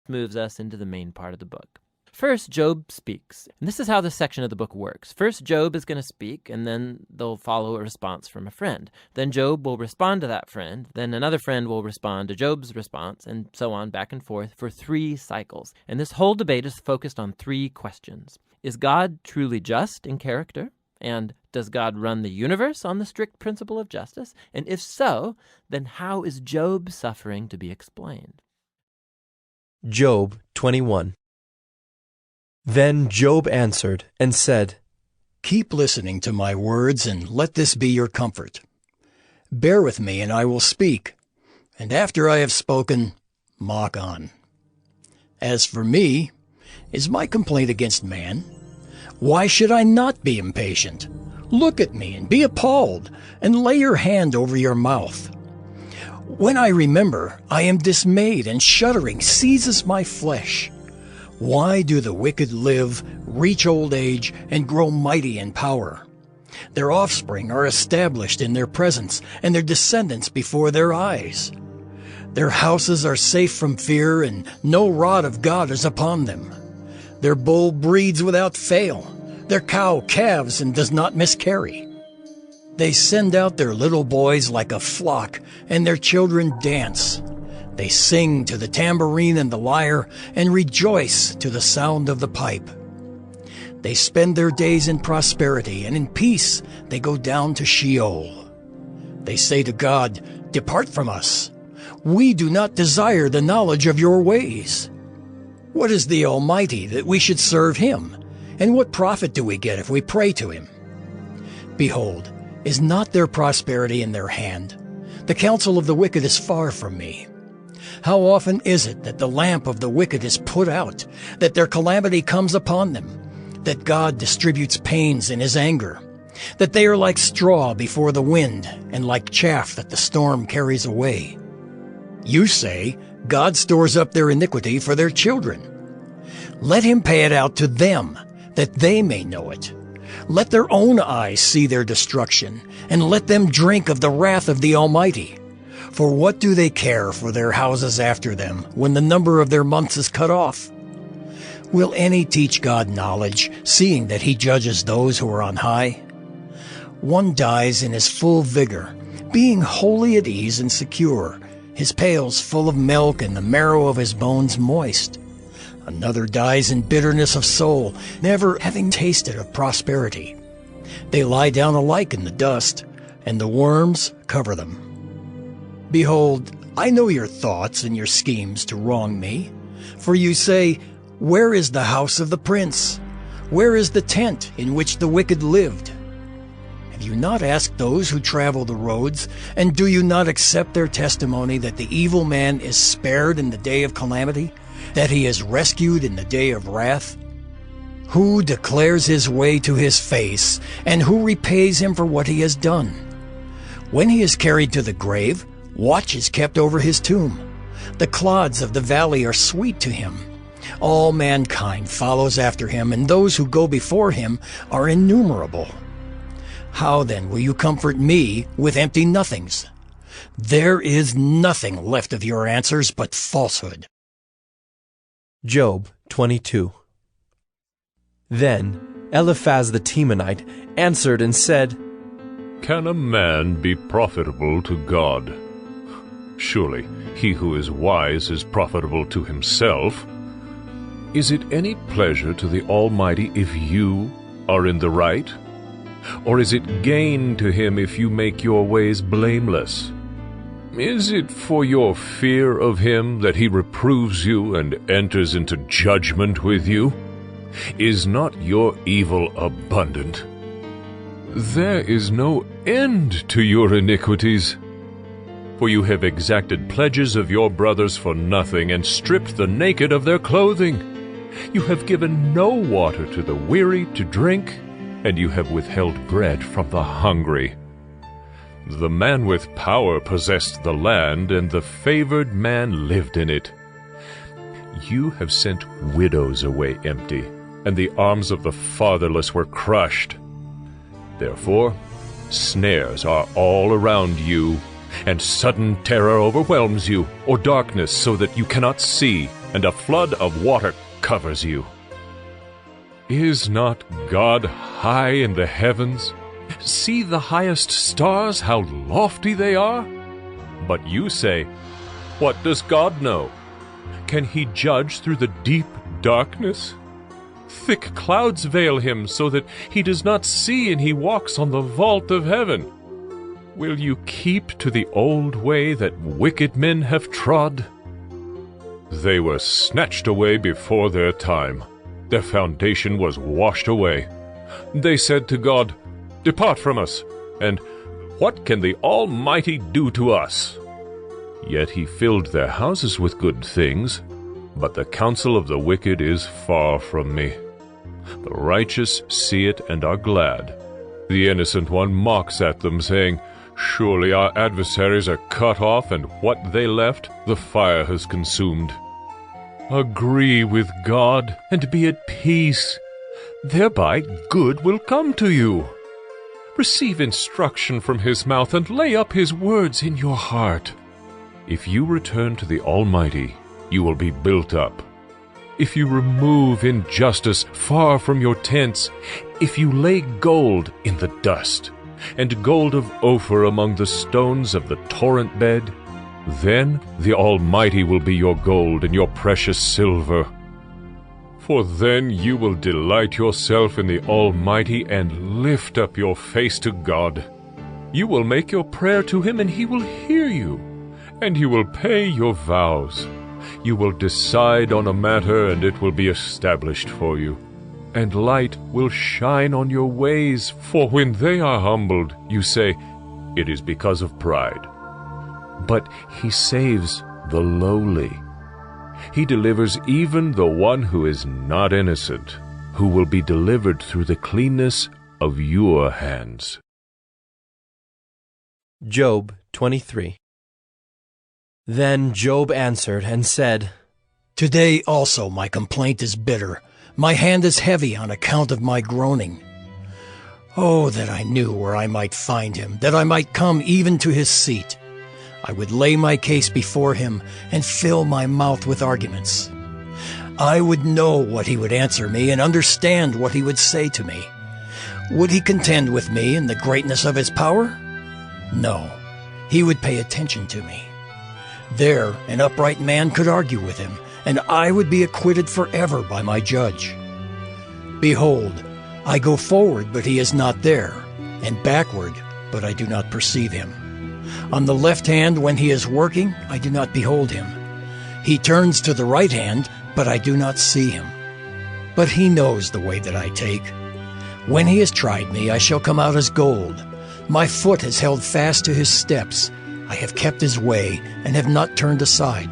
moves us into the main part of the book. First, Job speaks. And this is how this section of the book works. First, Job is going to speak, and then they'll follow a response from a friend. Then Job will respond to that friend. Then another friend will respond to Job's response, and so on back and forth for 3 cycles. And this whole debate is focused on 3 questions. Is God truly just in character? And does God run the universe on the strict principle of justice? And if so, then how is Job's suffering to be explained? Job 21. Then Job answered and said, Keep listening to my words, and let this be your comfort. Bear with me, and I will speak, and after I have spoken, mock on. As for me, is my complaint against man? Why should I not be impatient? Look at me and be appalled, and lay your hand over your mouth. When I remember, I am dismayed, and shuddering seizes my flesh. Why do the wicked live, reach old age, and grow mighty in power? Their offspring are established in their presence, and their descendants before their eyes. Their houses are safe from fear, and no rod of God is upon them. Their bull breeds without fail. Their cow calves and does not miscarry. They send out their little boys like a flock, and their children dance. They sing to the tambourine and the lyre, and rejoice to the sound of the pipe. They spend their days in prosperity, and in peace they go down to Sheol. They say to God, Depart from us. We do not desire the knowledge of your ways. What is the Almighty that we should serve him? And what profit do we get if we pray to him? Behold, is not their prosperity in their hand? The counsel of the wicked is far from me. How often is it that the lamp of the wicked is put out, that their calamity comes upon them, that God distributes pains in his anger, that they are like straw before the wind, and like chaff that the storm carries away? You say, God stores up their iniquity for their children. Let him pay it out to them, that they may know it. Let their own eyes see their destruction, and let them drink of the wrath of the Almighty. For what do they care for their houses after them, when the number of their months is cut off? Will any teach God knowledge, seeing that he judges those who are on high? One dies in his full vigor, being wholly at ease and secure, his pails full of milk and the marrow of his bones moist. Another dies in bitterness of soul, never having tasted of prosperity. They lie down alike in the dust, and the worms cover them. Behold, I know your thoughts and your schemes to wrong me. For you say, Where is the house of the prince? Where is the tent in which the wicked lived? Have you not asked those who travel the roads, and do you not accept their testimony that the evil man is spared in the day of calamity, that he is rescued in the day of wrath? Who declares his way to his face, and who repays him for what he has done? When he is carried to the grave, watch is kept over his tomb. The clods of the valley are sweet to him. All mankind follows after him, and those who go before him are innumerable. How then will you comfort me with empty nothings? There is nothing left of your answers but falsehood. Job 22. Then Eliphaz the Temanite answered and said, Can a man be profitable to God? Surely he who is wise is profitable to himself. Is it any pleasure to the Almighty if you are in the right? Or is it gain to him if you make your ways blameless? Is it for your fear of him that he reproves you and enters into judgment with you? Is not your evil abundant? There is no end to your iniquities. For you have exacted pledges of your brothers for nothing, and stripped the naked of their clothing. You have given no water to the weary to drink, and you have withheld bread from the hungry. The man with power possessed the land, and the favored man lived in it. You have sent widows away empty, and the arms of the fatherless were crushed. Therefore, snares are all around you, and sudden terror overwhelms you, or darkness so that you cannot see. and a flood of water covers you. Is not God high in the heavens? See the highest stars, how lofty they are? But you say, what does God know? Can he judge through the deep darkness? Thick clouds veil him so that he does not see, and he walks on the vault of heaven. Will you keep to the old way that wicked men have trod? They were snatched away before their time. Their foundation was washed away. They said to God, depart from us, and what can the Almighty do to us? Yet he filled their houses with good things, but the counsel of the wicked is far from me. The righteous see it and are glad. The innocent one mocks at them, saying, surely our adversaries are cut off, and what they left the fire has consumed. Agree with God, and be at peace. Thereby good will come to you. Receive instruction from his mouth, and lay up his words in your heart. If you return to the Almighty, you will be built up. If you remove injustice far from your tents, if you lay gold in the dust, and gold of Ophir among the stones of the torrent bed, then the Almighty will be your gold and your precious silver. For then you will delight yourself in the Almighty and lift up your face to God. You will make your prayer to him, and he will hear you, and you will pay your vows. You will decide on a matter, and it will be established for you. And light will shine on your ways, for when they are humbled, you say, it is because of pride. But he saves the lowly. He delivers even the one who is not innocent, who will be delivered through the cleanness of your hands. Job 23. Then Job answered and said, Today also my complaint is bitter. My hand is heavy on account of my groaning. Oh, that I knew where I might find him, that I might come even to his seat. I would lay my case before him and fill my mouth with arguments. I would know what he would answer me and understand what he would say to me. Would he contend with me in the greatness of his power? No, he would pay attention to me. There an upright man could argue with him, and I would be acquitted forever by my judge. Behold, I go forward, but he is not there, and backward, but I do not perceive him. On the left hand, when he is working, I do not behold him. He turns to the right hand, but I do not see him. But he knows the way that I take. When he has tried me, I shall come out as gold. My foot has held fast to his steps. I have kept his way, and have not turned aside.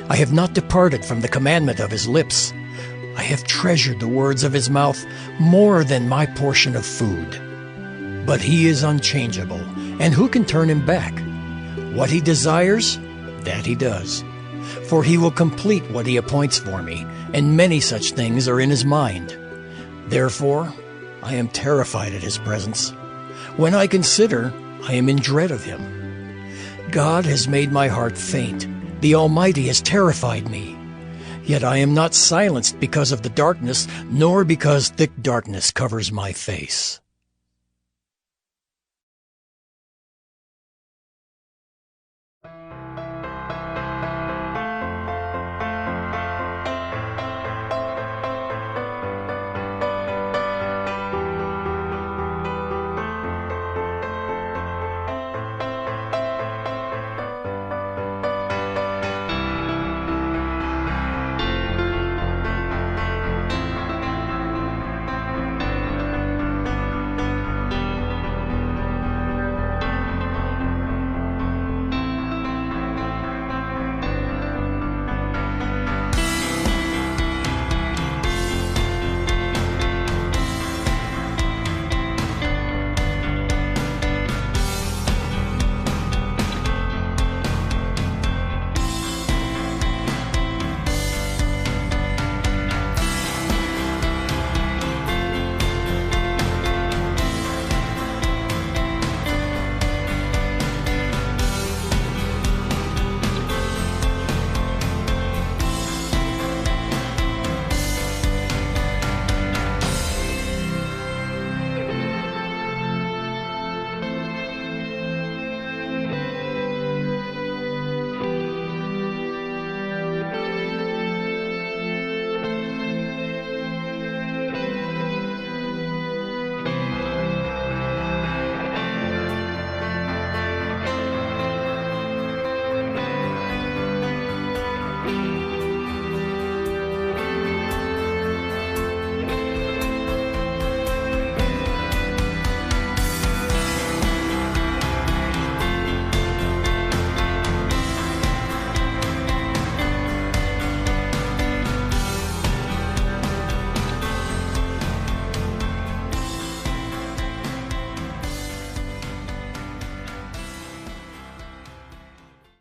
I have not departed from the commandment of his lips. I have treasured the words of his mouth more than my portion of food. But he is unchangeable, and who can turn him back? What he desires, that he does. For he will complete what he appoints for me, and many such things are in his mind. Therefore, I am terrified at his presence. When I consider, I am in dread of him. God has made my heart faint. The Almighty has terrified me. Yet I am not silenced because of the darkness, nor because thick darkness covers my face.